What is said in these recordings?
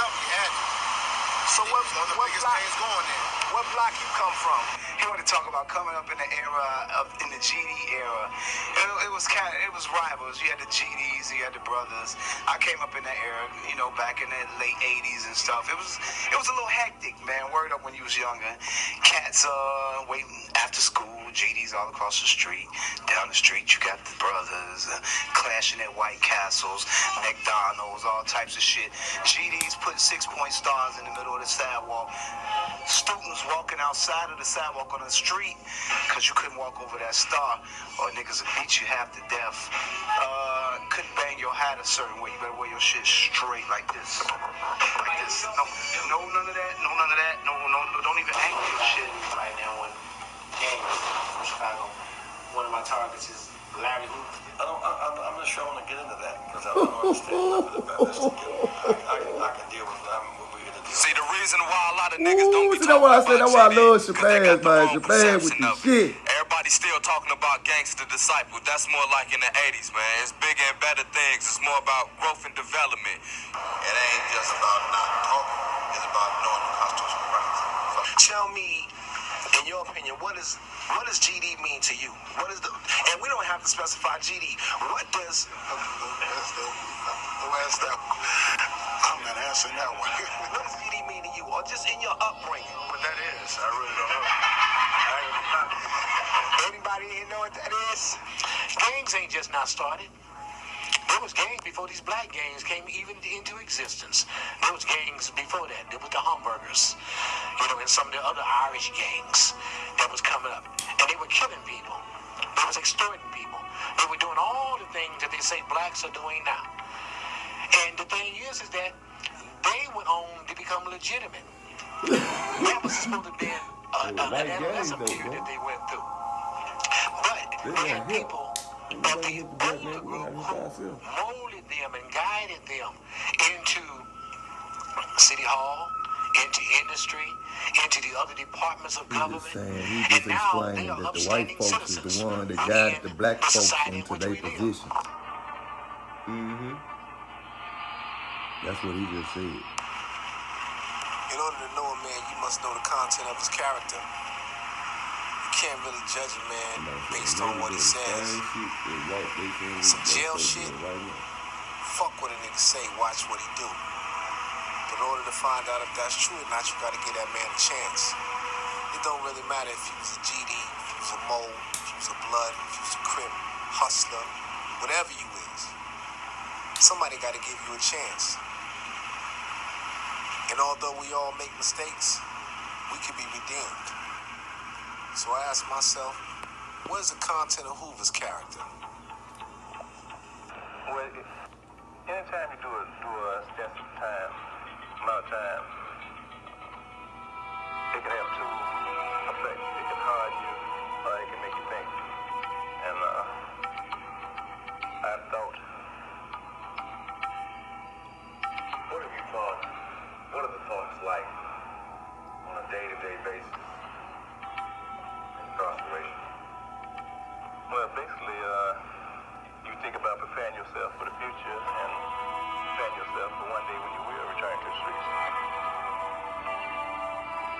something. We had to. So what block you come from? He wanted to talk about coming up in the GD era. It was rivals. You had the GDs, you had the brothers. I came up in that era, back in the late '80s and stuff. It was a little hectic, man. Word up when you was younger. Cats waiting after school. GDs all across the street. Down the street, you got the brothers clashing at White Castles, McDonald's, all types of shit. GDs put 6-point stars in the middle of the sidewalk. Students walking outside of the sidewalk on the street because you couldn't walk over that star or niggas would beat you half to death. Couldn't bang your hat a certain way. You better wear your shit straight like this. Like this. No, none of that. No, none of that. No, don't even act your shit. Right now, when games from Chicago, one of my targets is Larry Hoover. I'm not sure I want to get into that because I don't understand enough about this. I can deal with that. See, the reason why a lot of niggas don't be talking about GD, that's why I love Shabazz, man. Shabazz with the shit. Everybody's still talking about Gangsta Disciple. That's more like in the 80s, man. It's bigger and better things. It's more about growth and development. It ain't just about not talking. It's about knowing the constitutional rights. Tell me, in your opinion, what does GD mean to you? And we don't have to specify GD. What does... I'm not answering that one. What does GD mean to you? Or just in your upbringing? What that is, I really don't know. Anybody here know what that is? Gangs ain't just not started. There was gangs before these black gangs came even into existence. There was gangs before that. There was the Hamburgers, and some of the other Irish gangs that was coming up. And they were killing people. They was extorting people. They were doing all the things that they say blacks are doing now. And the thing is that they went on to become legitimate. That was supposed to be an adolescent period that they went through. But they had people of the older group who molded them and guided them into City Hall, into industry, into the other departments of government. He's just explaining that the white folks is the one that guided the black folks into their position. That's what he just said. In order to know a man, you must know the content of his character. You can't really judge a man based on what he says. Some jail shit. Fuck what a nigga say, watch what he do. But in order to find out if that's true or not, you gotta give that man a chance. It don't really matter if he was a GD, if he was a mole, if he was a blood, if he was a crip, hustler, whatever you is. Somebody gotta give you a chance. And although we all make mistakes, we can be redeemed. So I ask myself, what is the content of Hoover's character? Well, anytime you do a extensive amount of time, it can have two effects. It can hard you, or it can make you think. And I thought, what are the thoughts like on a day-to-day basis in incarceration? Well, basically, you think about preparing yourself for the future and preparing yourself for one day when you will return to the streets.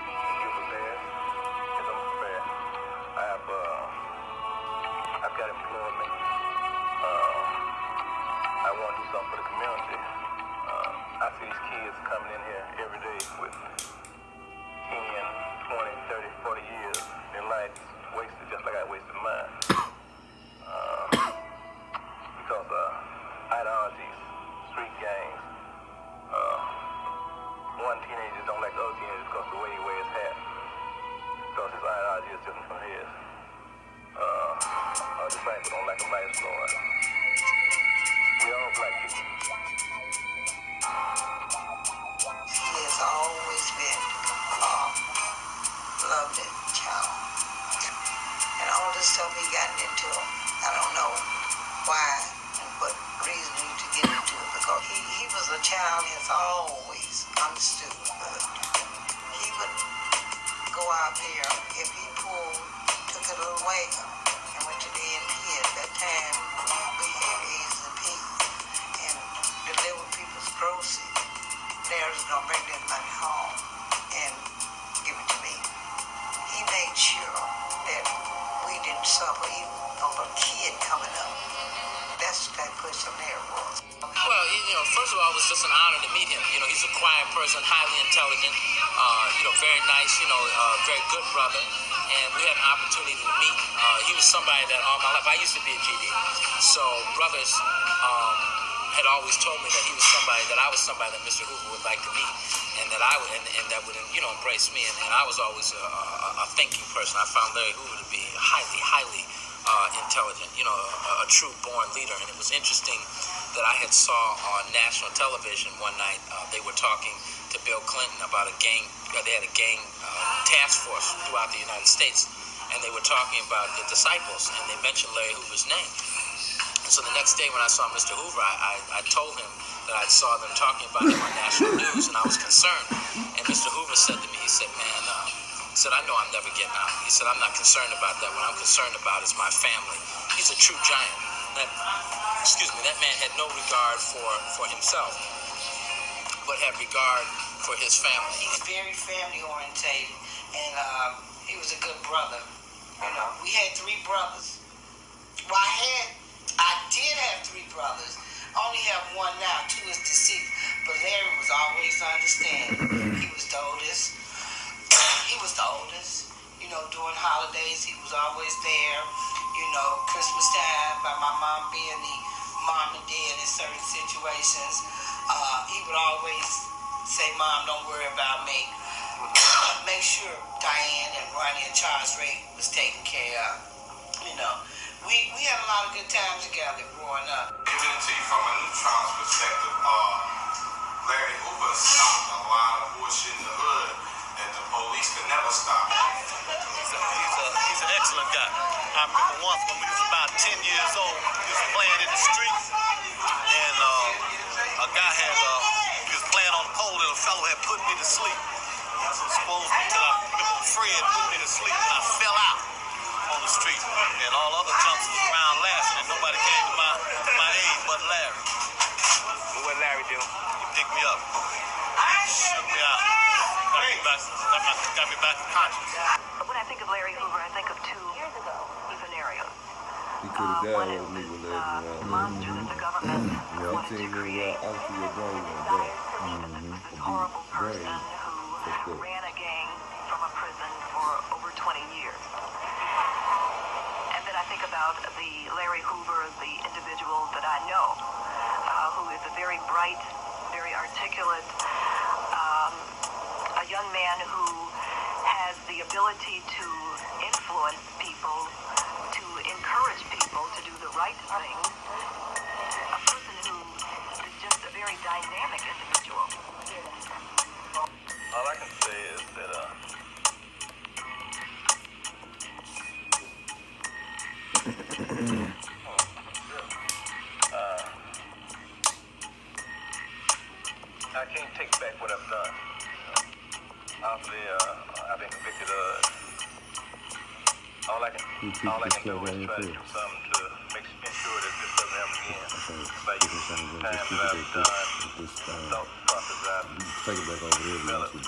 If you're prepared, yes, I'm prepared. I've got employment. I want to do something for the community. I see these kids coming in here every day with 10, 20, 30, 40 years. Their lives wasted just like I wasted mine. Because ideologies, street gangs, one teenager don't like the other teenager because the way he wears his hat. Because his ideology is different from his. The same don't like a vice lord. We all black people. He has always been loved and child. And all this stuff he gotten into, I don't know why and what reason to get into it, because he was a child has always understood. He would go out there, if he took a little way and went to the NP at that time, we had A's and P's, and delivered people's groceries. Larry's gonna bring that money home and give it to me. He made sure that we didn't suffer even from a kid coming up. That's the type of person Larry was. Well, first of all, it was just an honor to meet him. He's a quiet person, highly intelligent, very nice, very good brother. And we had an opportunity to meet. He was somebody that all my life, I used to be a GD. So brothers had always told me that he was somebody, that I was somebody that Mr. Hoover would like to meet. And that I would, and that would, embrace me. And I was always a thinking person. I found Larry Hoover to be highly intelligent, a true born leader. And it was interesting that I had saw on national television one night, they were talking to Bill Clinton about a gang, they had a gang task force throughout the United States, and they were talking about the disciples, and they mentioned Larry Hoover's name. And so the next day when I saw Mr. Hoover, I told him that I saw them talking about him on national news, and I was concerned. And Mr. Hoover said to me, he said, man, he said, I know I'm never getting out. He said, I'm not concerned about that. What I'm concerned about is my family. He's a true giant. That man had no regard for himself, but had regard for his family. He's very family orientated, and he was a good brother. We had 3 brothers. Well, I did have 3 brothers. I only have 1 now. 2 is deceased. But Larry was always understanding. He was the oldest. During holidays, he was always there. Christmas time, by my mom being the mom and dad in certain situations, he would always say, Mom, don't worry about me. Make sure Diane and Ronnie and Charles Ray was taken care of. We had a lot of good times together growing up. Even to you from a neutron's perspective, Larry Hoover stopped a lot of bullshit in the hood that the police could never stop. He's an excellent guy. I remember once when we was about 10 years old, we was playing in the streets, and a guy he was playing on the pole, and a fellow had put me to sleep. I was supposed to, I remember Fred put me to sleep, and I fell out on the street, and all other chumps was around laughing, and nobody came to my aid but Larry. What Larry do? He picked me up, shook me out, got me back conscious. When I think of Larry Hoover, I think of 2 scenarios. He could have died One is with me with this Larry. monster that the government Yeah, I've wanted seen to him create. out to your brain like that. This horrible person who ran a gang from a prison for over 20 years. And then I think about the Larry Hoover, the individual that I know, who is a very bright, very articulate, a young man who has the ability to influence people, to encourage people to do the right thing. A person who is just a very dynamic individual. All I can say is that I can't take back what I've done. Obviously, I've been convicted of it. All I can do is try to do something to make sure that this doesn't happen again. By using the time that I've done, the thought process I've developed,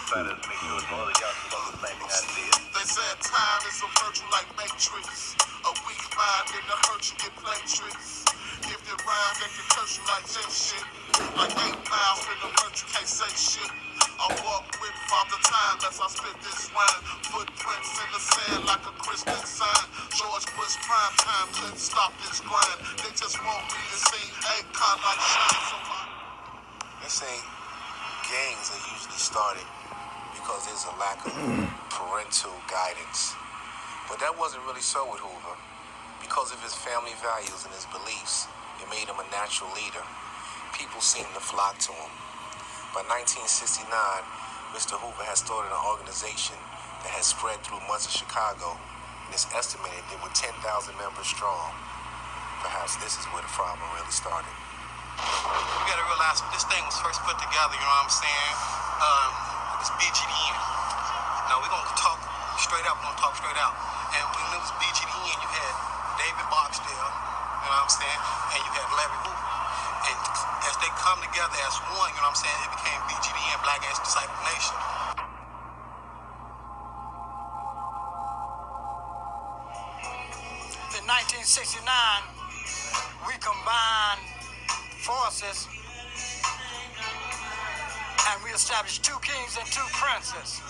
try to make sure that all the youngsters do the same thing I did. They said time is a virtue like matrix. A weak mind in the hurt you get play tricks. If the rhyme that can curse you like that shit. Like 8 miles in the hurt you can't say shit. I walk with Father Time as I spit this rhyme. Footprints in the sand like a Christian sign. George Bush prime time couldn't stop this grind. They just want me to sing Akon like shine. So they say gangs are usually started because there's a lack of parental guidance. But that wasn't really so with Hoover. Because of his family values and his beliefs, it made him a natural leader. People seemed to flock to him. By 1969, Mr. Hoover had started an organization that has spread through much of Chicago, and it's estimated there were 10,000 members strong. Perhaps this is where the problem really started. You gotta realize when this thing was first put together, you know what I'm saying? It was BGDN. Now we're gonna talk straight out, And when it was BGDN, you had David Barksdale, you know what I'm saying? And you had Larry Hoover. And as they come together as one, you know what I'm saying, it became BGD and Black Gangster Disciple Nation. In 1969, we combined forces and we established 2 kings and 2 princes.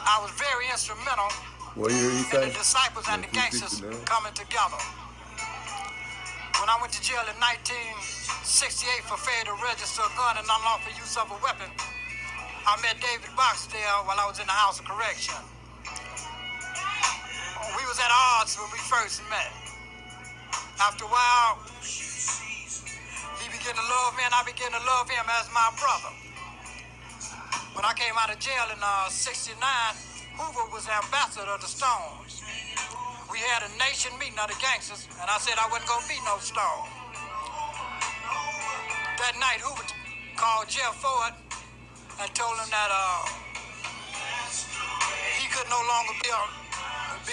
I was very instrumental What year you in say? the disciples and the gangsters coming together. When I went to jail in 1968 for failure to register a gun and unlawful use of a weapon, I met David Boxdale while I was in the House of Correction. We was at odds when we first met. After a while, he began to love me and I began to love him as my brother. When I came out of jail in 69, Hoover was the ambassador of the Stones. We had a nation meeting of the gangsters, and I said I wasn't gonna be no Stone. That night, Hoover called Jeff Ford and told him that he could no longer be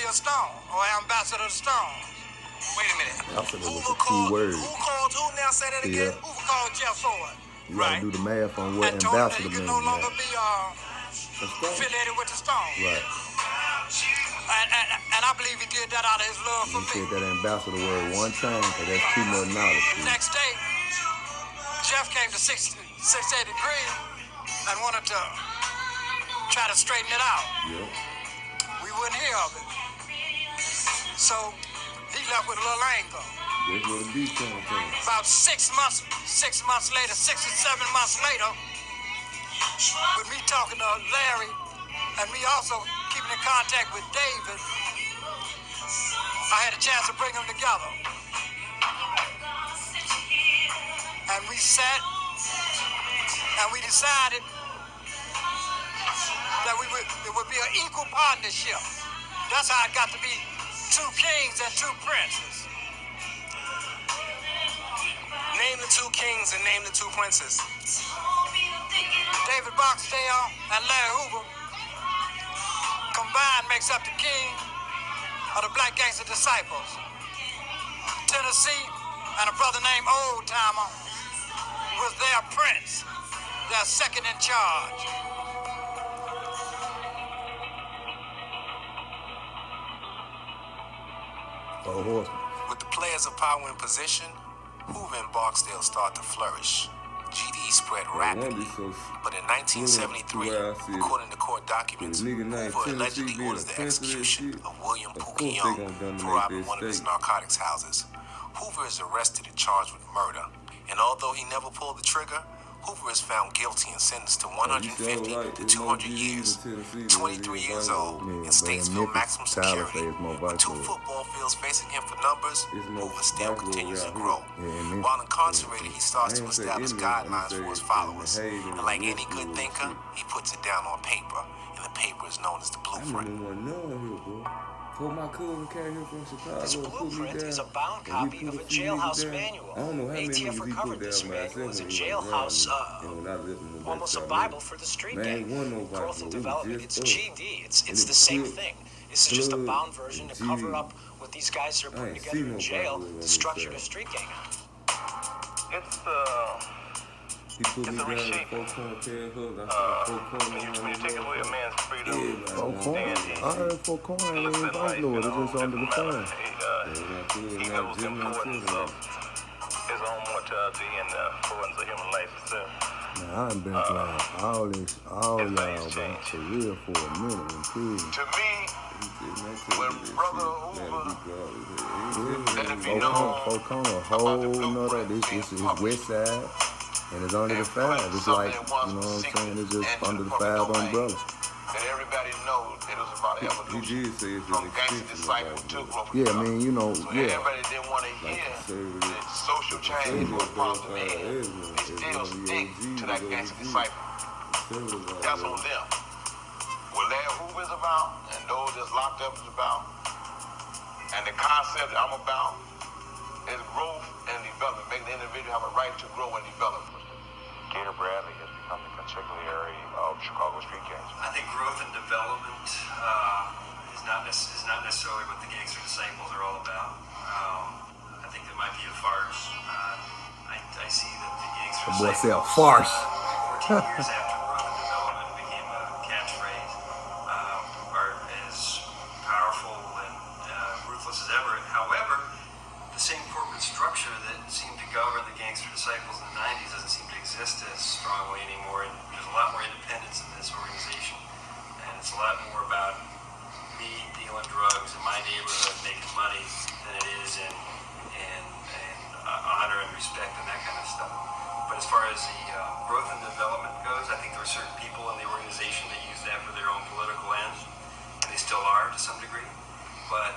a Stone or ambassador of the Stones. Wait a minute. Hoover called. Who called who now? Say that again. Yeah. Hoover called Jeff Ford. You gotta do the math on what And told him that ambassador he could means. no longer Man. be A Stone. affiliated with the Stones. Right. And I believe he did that out of his love for You me. said that ambassador word one time, because that's too much knowledge. The next day, Jeff came to 680 Green and wanted to try to straighten it out. Yeah. We wouldn't hear of it. So he left with a little anger. That's where the beef came from. About 6 months later, 6 or 7 months later, with me talking to Larry and me also keeping in contact with David, I had a chance to bring them together. And we sat and we decided that it would be an equal partnership. That's how it got to be 2 kings and 2 princes. Name the 2 kings and name the 2 princes. David Boxdale and Larry Hoover combined makes up the king of the Black Gangster Disciples. Tennessee and a brother named Old Timer was their prince, their second in charge. Oh, horseman. With the players of power in position, Hoover and Barksdale start to flourish. GD spread rapidly, but in 1973, according to court documents, Hoover allegedly orders the execution of William Pookie Young for robbing one of his narcotics houses. Hoover is arrested and charged with murder, and although he never pulled the trigger, Hoover is found guilty and sentenced to 150 to 200 years. 23 years old in Statesville maximum security. With 2 football fields facing him for numbers, Hoover still continues to grow. While incarcerated, he starts to establish guidelines for his followers. And like any good thinker, he puts it down on paper, and the paper is known as the blueprint. My cousin came here from Chicago. This blueprint is a bound copy of a jailhouse manual. ATF recovered this manual as a jailhouse, almost a Bible for the street gang. Growth and development, it's GD, it's the same thing. This is just a bound version to cover up what these guys are putting together in jail to structure the street gang out. He put me down in 4 corner pair of hooks. I said 4 corner. You take away a man's freedom. Yeah, 4 corner. I heard 4 corner ain't even vice lord. It's just under the phone. He knows the importance of his own mortality and the importance of human life itself. Man, I done been playing all y'all, bro, for real for a minute in prison. To me, when Brother Hoover, let it be known, 4 corner, a whole nother, this is west side. And it's under the 5. It's like, you know what I'm saying? It's just under the 5 umbrella. That everybody knows that it was about evolution. From gangster disciple to growth. Yeah, I mean, you know, so yeah. everybody didn't want to hear that social change was possible. They still stick to that gangster disciple. That's on them. What Larry Hoover is about, and those that's locked up is about, and the concept that I'm about, is growth and development. Make the individual have a right to grow and develop. Gator Bradley has become the consigliere of Chicago street gangs. I think growth and development is is not necessarily what the Gangster Disciples are all about. I think that might be a farce. I see that the Gangster The boy Disciples, said a farce. 14 years after Growth and Development became a catchphrase, are as powerful and ruthless as ever. However, the same corporate structure that seemed to govern the Gangster Disciples in the 90s doesn't seem to exist as strongly anymore. And there's a lot more independence in this organization. And it's a lot more about me dealing drugs in my neighborhood, making money, than it is in honor and respect and that kind of stuff. But as far as the growth and development goes, I think there were certain people in the organization that used that for their own political ends, and they still are to some degree. But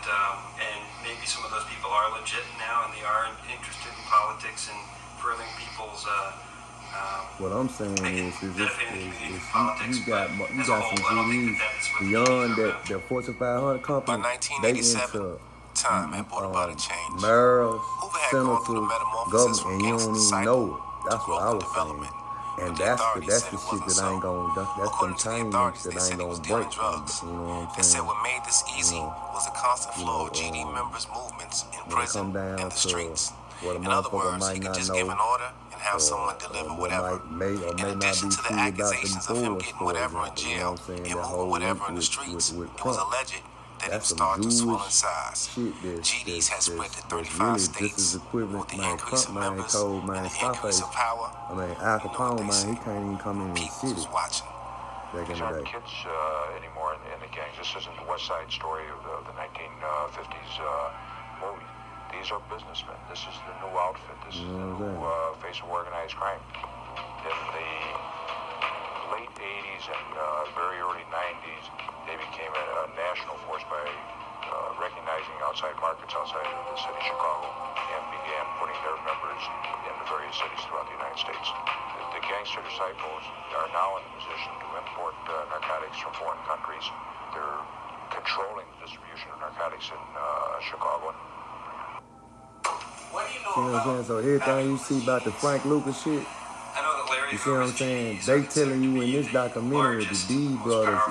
and maybe some of those people are legit now, and they are interested in politics and furthering people's. What I'm saying is you got some GDs beyond that Fortune 500 company. They into mayors, senators, government, and you don't even know it. That's what I was saying. And that's the shit that I ain't gonna. That's some chain links that I ain't gonna break. You know what I'm saying? They said what made this easy was a constant flow of GD members' movements in prison and the streets. In other words, he could just give an order and have someone deliver whatever. In addition to the accusations of him getting whatever in jail and moving whatever in the streets, it was alleged that he started to swell in size. GDs had spread to 35 states. With the increase of members and the increase of power, Al Capone, man, he can't even come in the city. was watching. Back in These the aren't day. kids anymore in the gangs. This isn't the West Side Story of the 1950s movie. These are businessmen. This is the new outfit. This is the new face of organized crime. In the late 80s and very early 90s, they became a national force by recognizing outside markets outside of the city of Chicago and began putting their members in the various cities throughout the United States. The Gangster Disciples are now in a position to import narcotics from foreign countries. They're controlling the distribution of narcotics in Chicago. You know what I'm saying? So everything you see about the Frank Lucas shit, you see what I'm saying? They telling you in this documentary the D brothers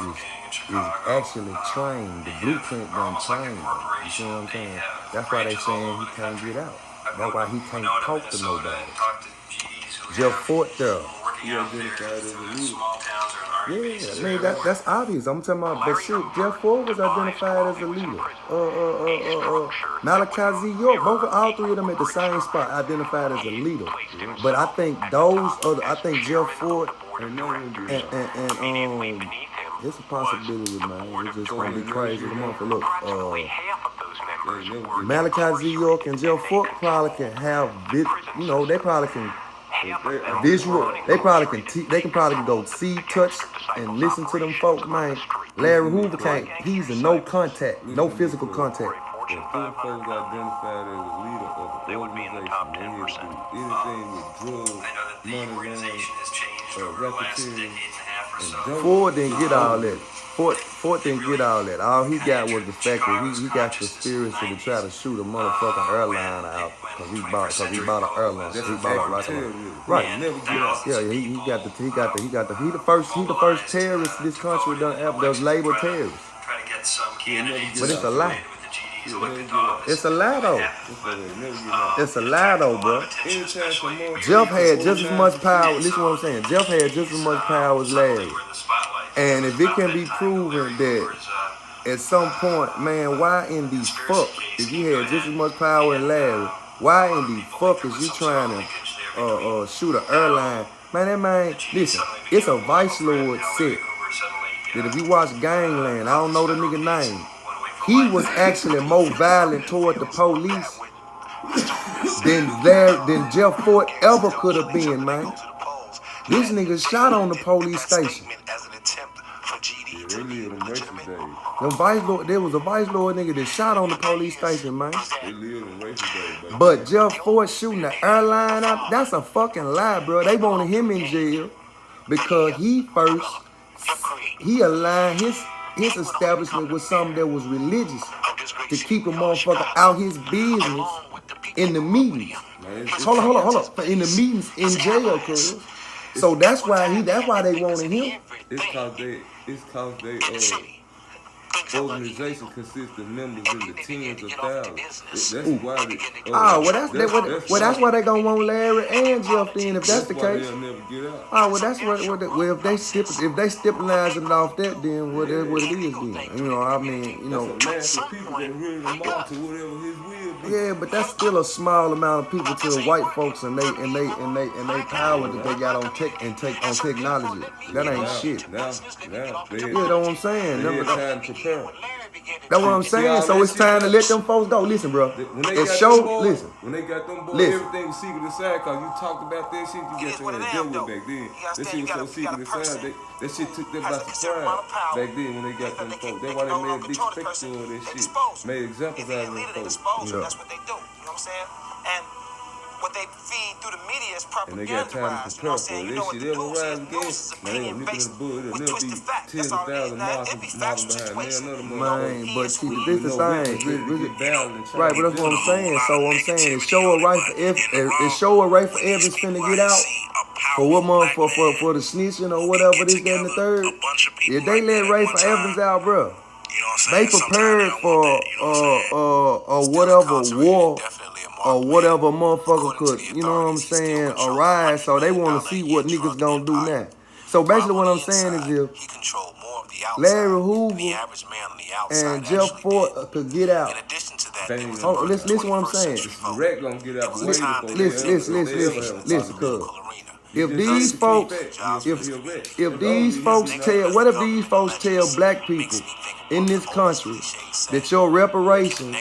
is actually trained. The blueprint done trained them. You see what I'm saying? That's why they saying he can't get out. That's why he can't talk to nobody. Jeff Fort there. Yeah, I mean that's obvious. I'm talking about, but shit, Jeff Ford was identified as a leader. Malachi Z. York, all three of them at the same spot, identified as a leader. But I think I think Jeff Ford and it's a possibility, man. It's just gonna be crazy. The month. Look, Malachi Z. York and Jeff Ford probably can have, they probably can. Visual, they can probably go see, touch, and listen to them folks, man. Larry Hoover can't. He's a no contact, no physical contact. If them folks identified as a leader of the organization, they need to do anything with drugs, money laundering, racketeering, and Ford didn't get all that. Ford didn't get all that. All he got was the fact that he got conspiracy to try to shoot a motherfucking airline out because he bought an airline. He bought right. Yeah, he the first terrorist this country done ever does label terrorists. But it's a lie. It's a lie though. It's a lie though, bro. Jeff had just as much power. Listen to what I'm saying. Jeff had just as much power as Larry. And if it can be proven that at some point, man, why in these fuck, if you had just as much power as Larry, why in these fuck is you trying to shoot an airline? Man, listen, it's a Vice Lord set that if you watch Gangland, I don't know the nigga name, he was actually more violent toward the police than Jeff Ford ever could have been, man. This nigga shot on the police station. There was a Vice Lord nigga that shot on the police station, man. But Jeff Ford shooting the airline up, that's a fucking lie, bro. They wanted him in jail because he aligned his establishment with something that was religious to keep a motherfucker out his business in the meetings. Hold on. In the meetings in jail, cuz. So that's why they wanted him. It's cause they organization consists of members in the tens of thousands. That's why that's why they gonna want Larry and Jeff then if that's the why case. they'll never get out. Oh well, that's well if they stipulate it off that, then what it is then. You know, I mean, you know. That's a mass of people that ready to march to whatever his will be. Yeah, but that's still a small amount of people to the white folks and they power that they got on technology. That ain't shit. Now, You know what I'm saying? It's time to prepare. That's what I'm saying. So it's time to let them folks go. Listen, bro. When they got them boys, everything was secret inside. Cause you talked about that shit. You get your ass dealt with back then. That shit was so secret inside. That shit took them by surprise back then when they got them folks. That's why they made a big spectacle of that shit. Made examples out of them folks. That's what they do. You know what I'm saying? And what they feed through the media is and they got time to prepare for it. That shit ever rise again. Now they gonna nip in the bull. It'll never be tens of thousands miles behind. Man, but see, this the thing. Right, but that's what I'm saying. So I'm saying, it's show a right for Evans finna get out. For what motherfucker for the snitching or whatever this, that, and the third. If they let Ray for Evans out, bro, they prepared for whatever war or whatever motherfucker could, you know what I'm saying, arise. So they want to see what niggas gonna do now. So basically what I'm saying is if Larry Hoover and Jeff Fort could get out. Oh, listen what I'm saying. Direct gonna get out. Listen, cuz. If these folks tell black people in this country that your reparation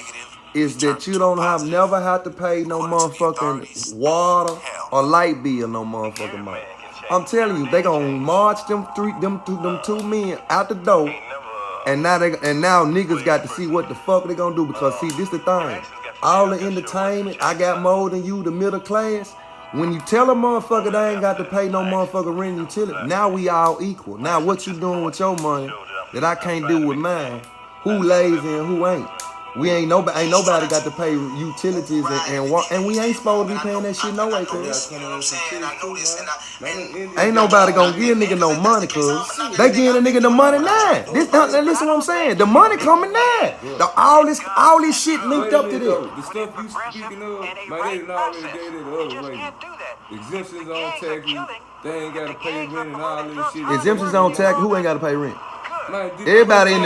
is that you never have to pay no motherfucking water or light bill no motherfucking money. I'm telling you, they gonna march them two men out the door, and now niggas got to see what the fuck they gonna do, because see, this the thing. All the entertainment, I got more than you, the middle class. When you tell a motherfucker they ain't got to pay no motherfucker rent and utility, now we all equal. Now what you doing with your money that I can't do with mine? Who lazy and who ain't? We ain't nobody got to pay utilities and we ain't supposed to be paying that shit no way, cuz. Ain't nobody gonna give a nigga no money, cuz. They giving a nigga the money now. Listen what I'm saying. The money coming now. All this shit linked up to this. The stuff you speaking of, my nigga already gave it the other way. Exemptions on taxes, they ain't gotta pay rent and all this shit. Exemptions on tax, who ain't gotta pay rent? Everybody in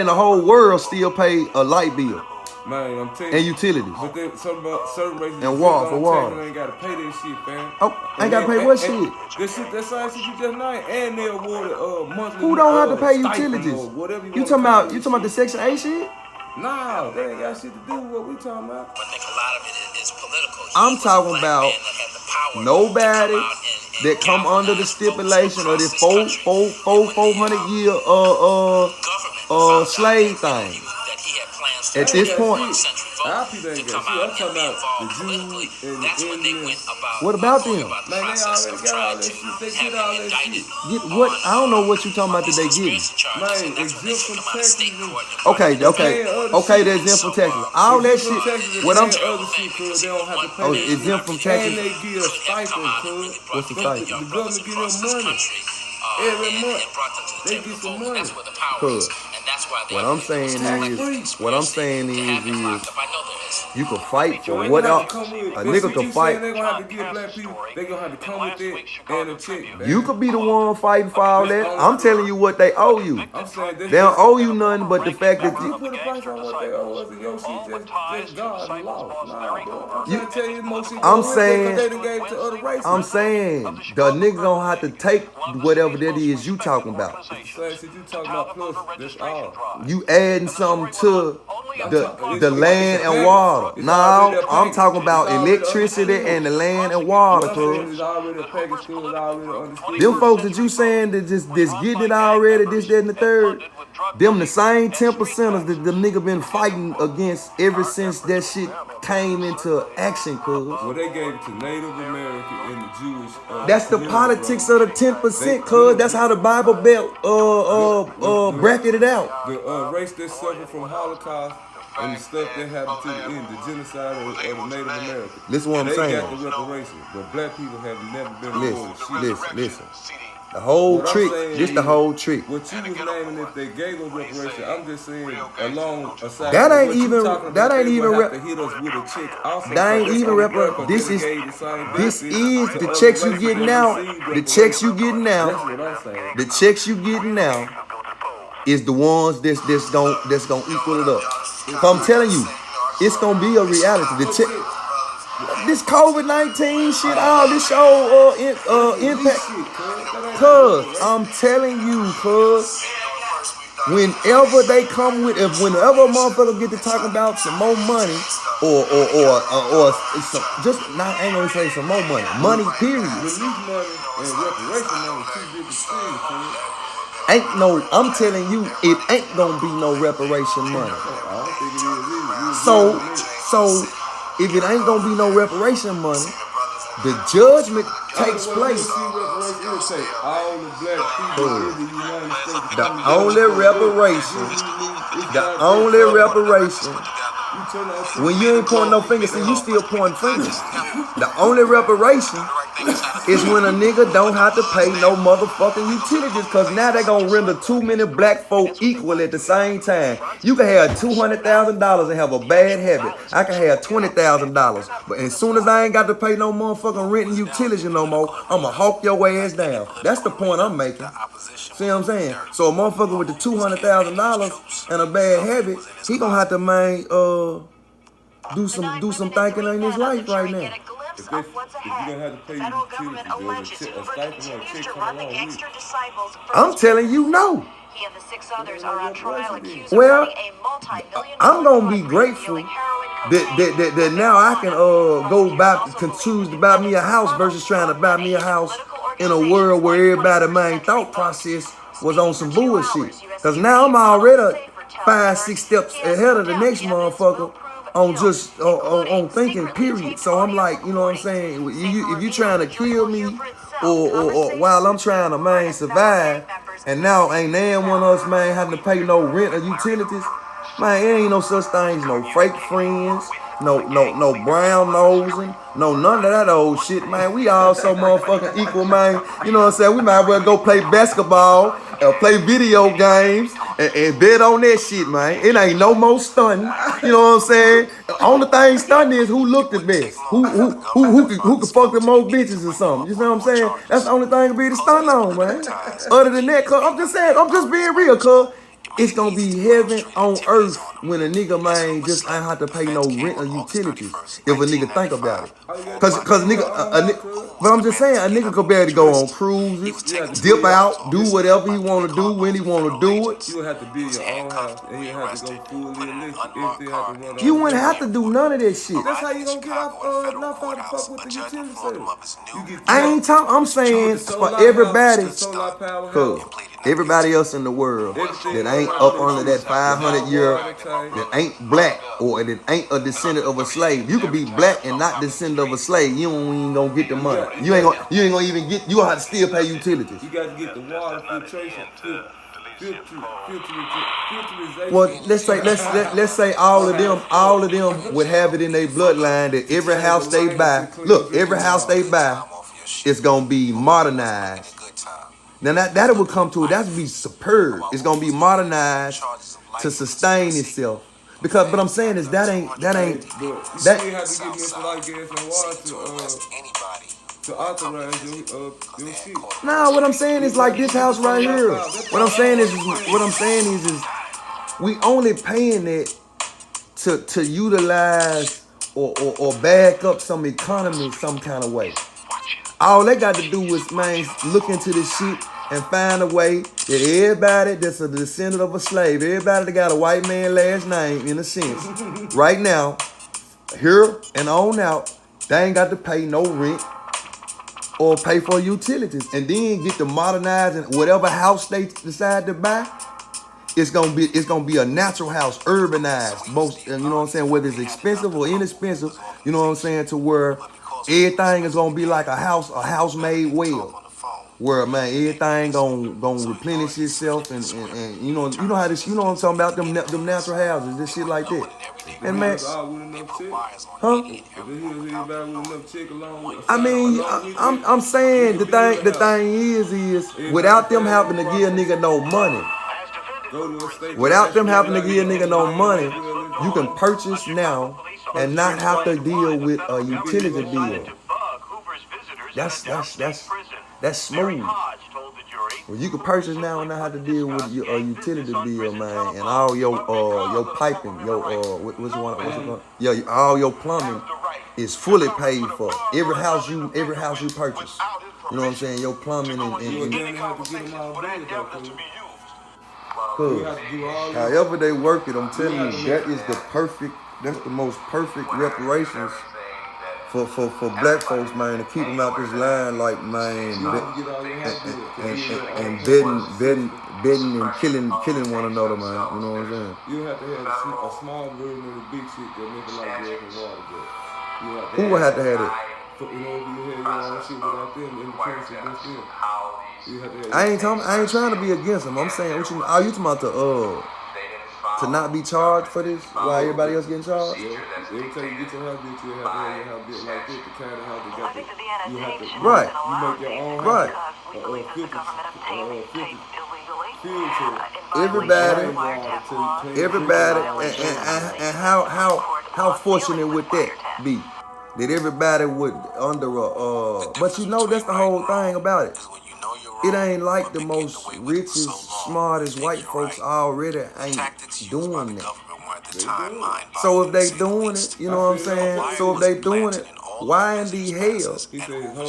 the whole world still pay a light bill. Man, I'm telling you. And utilities. But then certain races and water. Ain't gotta pay that shit, fam. Oh, ain't gotta pay what shit? That same shit you just named, and they awarded monthly. Who don't have to pay utilities? You talking about the Section 8 shit? Nah, that ain't got shit to do with what we talking about. I think a lot of it is political. I'm talking about nobody that come under the stipulation of this 400 year slave thing. At this point, our people ain't got shit. I'm talking about the Jews and the Indians. What about them? Man, they already got all that shit. They get all that shit. Get what? I don't know what you talking about that they getting. Man, exempt from taxes. Okay, they exempt from taxes. All that shit. What I'm other shit, cuz they don't have to pay. Exempt from taxes. And they get a stipend, cuz. What's the stipend? The government give them money. Every month, they get some money. Cuz. What I'm saying is, you can fight for what else. A nigga can fight. They gonna have to give black people. They gonna have to come with it and a check. You could be the one fighting for all that. I'm telling you what they owe you. I'm saying they don't owe you nothing but the fact that you put a price on what they owe us, and your shit just God and law. Nah, bro. I'm tell you more shit. I'm saying they done gave it to other races. I'm saying the nigga gonna have to take whatever that is you talking about. So you talking about plus this all. You adding something to the land and water. Now I'm talking about electricity and the land and water, cuz. Them folks that you saying that just getting it already, this, that, and the third, them the same 10%ers that the nigga been fighting against ever since that shit came into action, cuz. Well, they gave it to Native American and the Jewish. That's the politics of the 10%, cuz. That's how the Bible Belt bracketed it out. The race that suffered from Holocaust and the stuff that happened to the genocide of the Native Americans. Listen what I'm saying. They got the reparations, but black people have never been Listen. The whole What I'm trick. saying This the is, whole trick. What you was naming if they gave us reparation, I'm just saying along aside. That from ain't what you even. talking That about, ain't they even. would have to hit us with a check also. That ain't That's even only repar. fair, 'cause This they is. gave the same This benefits is to the other checks you races getting that now. receive The checks you reparations. getting That's now. what I'm saying. The checks you getting now is the ones that's gonna equal it up. So I'm telling you, it's gonna be a reality. The check. This COVID-19 shit, all this show impact. Cuz I'm telling you, cuz whenever they come with, whenever a motherfucker get to talking about some more money or some, just not, I ain't gonna say some more money period. Release money and reparation money two different things, kid. Ain't no, I'm telling you, it ain't gonna be no reparation money. I don't think it is. So if it ain't gonna be no reparation money, the judgment takes place. It'll take all the black people in the United States. The only reparation, when you ain't pointing no fingers, see, you still pointing fingers. The only reparation is when a nigga don't have to pay no motherfucking utilities, because now they gonna render too many black folk equal at the same time. You can have $200,000 and have a bad habit. I can have $20,000, but as soon as I ain't got to pay no motherfucking rent and utilities no more, I'ma hawk your ass down. That's the point I'm making. See what I'm saying? So a motherfucker with the $200,000 and a bad habit, he gonna have to do some thinking in his life right now. If you're gonna have to pay utilities, there's a stipend or a check coming along with it. I'm telling you, no. He and the 6 others are on trial accused Well, of running a multi-million I'm dollar gonna be fraud grateful dealing heroin, that now I can choose to buy me a house versus trying to buy me a house in a world where everybody's main thought process was on some bullshit. Cause now I'm already 5-6 steps ahead of the next motherfucker on just on thinking, period. So I'm like, you know what I'm saying? If you trying to kill me or while I'm trying to survive, and now ain't damn one of us having to pay no rent or utilities, man, it ain't no such thing as no fake friends, no brown nosing, no none of that old shit, man. We all so motherfucking equal, man. You know what I'm saying? We might as well go play basketball or play video games and bet on that shit, man. It ain't no more stunning. You know what I'm saying? The only thing stunning is who looked the best, who could fuck the most bitches or something. You know what I'm saying? That's the only thing to be the stun on, man. Other than that, cuz I'm just saying, I'm just being real, cuz it's gonna be heaven on earth when a nigga, man, just ain't have to pay no rent or utilities. If a nigga think about it. Cause nigga, but I'm just saying, a nigga could be able to go on cruises, dip out, do whatever he want to do when he want to do it. You would have to build your own house and you have to go fully illicit if they have to run. You wouldn't have to do none of that shit. That's how you gonna get off not to fuck with the utility service. I ain't talking. I'm saying for everybody, everybody else in the world that ain't up under that 500 year, that ain't black or that ain't a descendant of a slave. You could be black and not descendant of a slave. You ain't gonna get the money. You ain't gonna even get. You gonna have to still pay utilities. You got to get the water filtration. Well, let's say all of them would have it in their bloodline that every house they buy, every house they buy is gonna be modernized. Now that would come to it, that would be superb. It's gonna be modernized to sustain itself. But I'm saying is that ain't. You still have to get Mr. Light Gas and Water to authorize your shit. Nah, what I'm saying is like this house right here. What I'm saying is we only paying it to utilize or back up some economy some kind of way. All they got to do is, man, look into this shit and find a way that everybody that's a descendant of a slave, everybody that got a white man last name, in a sense, right now, here and on out, they ain't got to pay no rent or pay for utilities, and then get to modernize and whatever house they decide to buy, it's gonna be a natural house, urbanized, most, you know what I'm saying, whether it's expensive or inexpensive, you know what I'm saying, to where everything is gonna be like a house made well. where man everything gonna replenish itself and you know how this you know what I'm talking about them natural houses this shit like that. And man, huh? I mean, I'm saying the thing is without them having to give a nigga no money, without them having to give a nigga no money, you can purchase now and not have to deal with a utility bill. That's smooth. Well, you can purchase now and not have to deal with a utility bill, man, and all your piping, what's it called? Yeah, all your plumbing is fully paid for. Every house you purchase. You know what I'm saying? Your plumbing and cool. However they work it, I'm telling you, that's the most perfect reparations for black folks, man, to keep them out this line, like, man, and betting and killing one another, man. You know what I'm saying? You have to have a small version of the big shit that make it like gas and water. Who would have to have it? You know, if you had your own shit without them, independence against them. I ain't trying to be against them. I'm saying, are you talking about to not be charged for this while everybody else getting charged? Yeah, every time you get your house built, you have to have your house built like this. The kind of house that got you have to right. You make your own house. Right. Everybody, and how fortunate would that be? That everybody would under but you know that's the whole thing about it. It ain't like the most richest, smartest white folks already ain't doing that. So if they doing it, you know what I'm saying? So if they doing it, why in the hell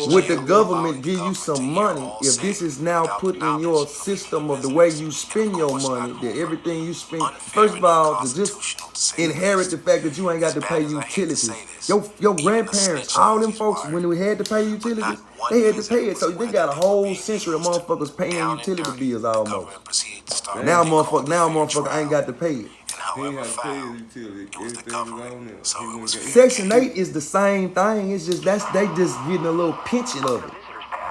would the government give you some money if this is now put in your system of the way you spend your money, that everything you spend, first of all, to just inherit the fact that you ain't got to pay utilities. Your grandparents, all them folks, when we had to pay utilities, they had to pay it. So they got a whole century of motherfuckers paying utility bills almost. Now motherfucker ain't got to pay it. Section 8 is the same thing. It's just they just getting a little pinching of it.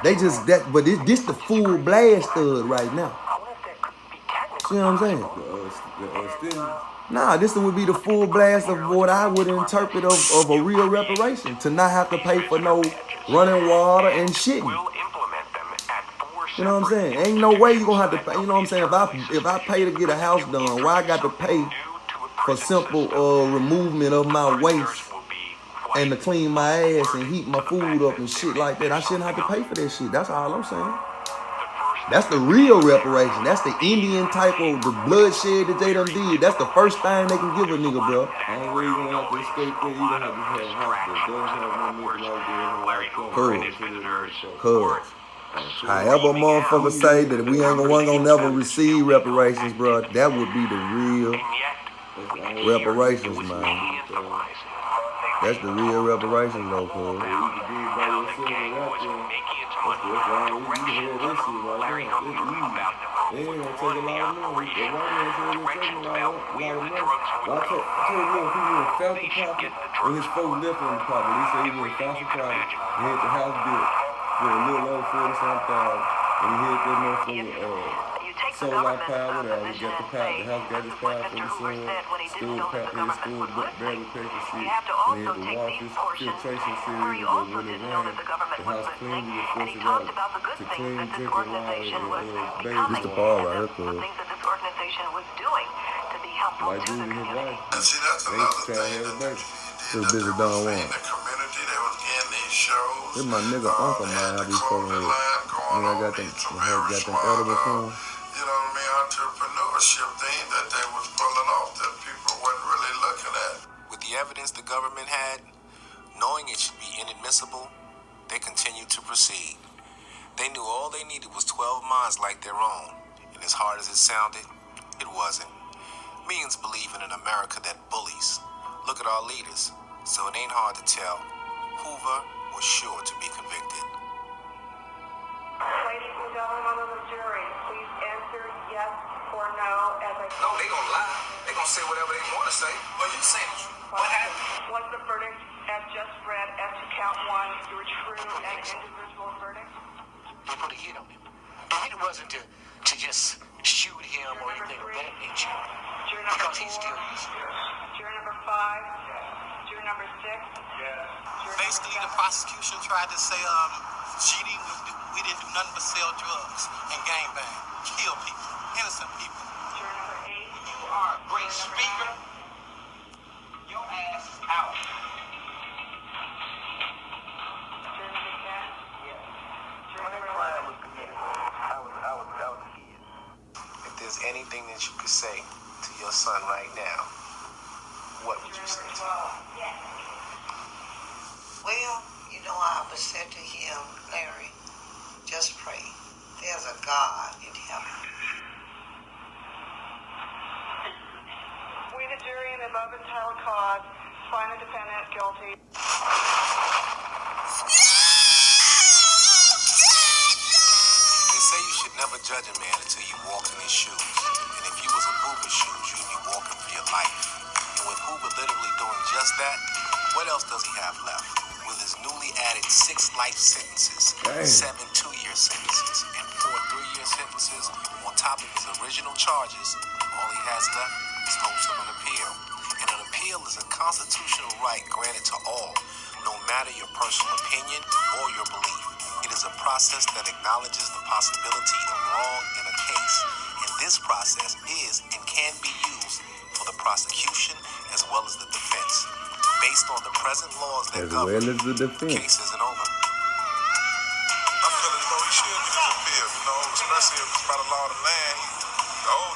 They just but this the full blast of it right now. See what I'm saying? Nah, this would be the full blast of what I would interpret of a real reparation, to not have to pay for no running water and shitting. You know what I'm saying? Ain't no way you gonna have to pay. You know what I'm saying? If I pay to get a house done, why I got to pay for simple removement of my waste and to clean my ass and heat my food up and shit like that? I shouldn't have to pay for that shit. That's all I'm saying. That's the real reparation. That's the Indian type of the bloodshed that they done did. That's the first thing they can give a nigga, bro. Only way you gonna have to escape there, you gonna have to have a house that doesn't have no nigga Cool. However a motherfucker say that we ain't gonna never receive reparations, bro, that would be the real reparations, man. That's the real reparations, though, cuz. When his folks left on the property, he said he went found some property, he had the house built for a little over 40-something, and he hit that motherfucker solar power, whatever. He got the power, the house got his power from the sun, stored barely paid for shit, and he had the water filtration series that when it rained, the house clean, you would force it out to clean drinking water and bathe. This the part right here, cuz. Like dude and his wife, they used to try to have a baby. This bitch Don Juan. This my nigga uncle, man, I be fucking with. I got them edible from. You know what I mean, entrepreneurship thing that they was pulling off that people wasn't really looking at. With the evidence the government had, knowing it should be inadmissible, they continued to proceed. They knew all they needed was 12 minds like their own, and as hard as it sounded, it wasn't. Millions believe in an America that bullies. Look at our leaders, so it ain't hard to tell. Hoover was sure to be convicted. Ladies and gentlemen of the jury, please answer yes or no as I... No, they gonna lie. They gonna say whatever they want to say. But you say the truth. What happened? Was the verdict as just read as to count one your true and individual verdict? they put a hit on him. The hit wasn't to just shoot him or anything of that nature, because he's still useful. Juror number 5, juror number 6. Basically, the prosecution tried to say, GD, we didn't do nothing but sell drugs and gangbang, kill people, innocent people. Juror number 8. You are a great speaker. Your ass is out. Juror number 10. Yes. Juror number Crime 11. was committed. I was a kid. If there's anything that you could say to your son right now, what would you say to him? Well, you know, I would say to him, Larry, just pray. There's a God in heaven. We, the jury, in the above entitled cause, find the defendant guilty. They say you should never judge a man until you walked in his shoes. And if you was in Hoover's shoes, you'd be walking for your life. And with Hoover literally doing just that, what else does he have left? With his newly added 6 life sentences, 7 2-year sentences, and 4 3-year sentences, on top of his original charges, all he has left is hopes of an appeal. And an appeal is a constitutional right granted to all, no matter your personal opinion or your belief. It is a process that acknowledges the possibility of wrong in a case. And this process is and can be used for the prosecution as well as the defense. Based on the present laws that govern, the case isn't over. I feel as though he should get his appeal, you know, especially if it's by the law of the land.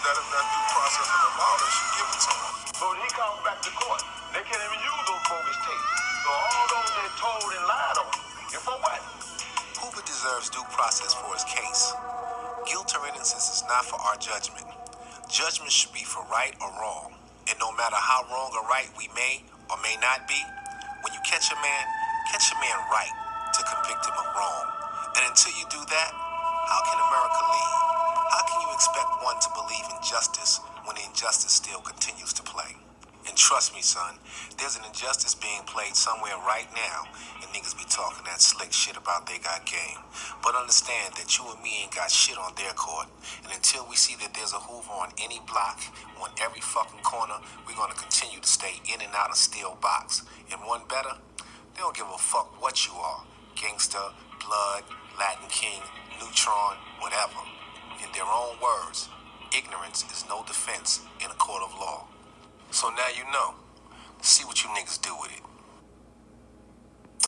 That due process of the law, they should give it to him. So when he comes back to court, they can't even use those bogus tapes. So all those they told and lied on. And for what? Hoover deserves due process for his case. Guilt or innocence is not for our judgment. Judgment should be for right or wrong. And no matter how wrong or right we may or may not be, when you catch a man right to convict him of wrong. And until you do that, how can America lead? How can you expect one to believe in justice when the injustice still continues to play? And trust me, son, there's an injustice being played somewhere right now, and niggas be talking that slick shit about they got game. But understand that you and me ain't got shit on their court. And until we see that there's a Hoover on any block, on every fucking corner, we're gonna continue to stay in and out of steel box. And one better, they don't give a fuck what you are. Gangster, blood, Latin king, neutron, whatever. In their own words, ignorance is no defense in a court of law. So now you know. See what you niggas do with it.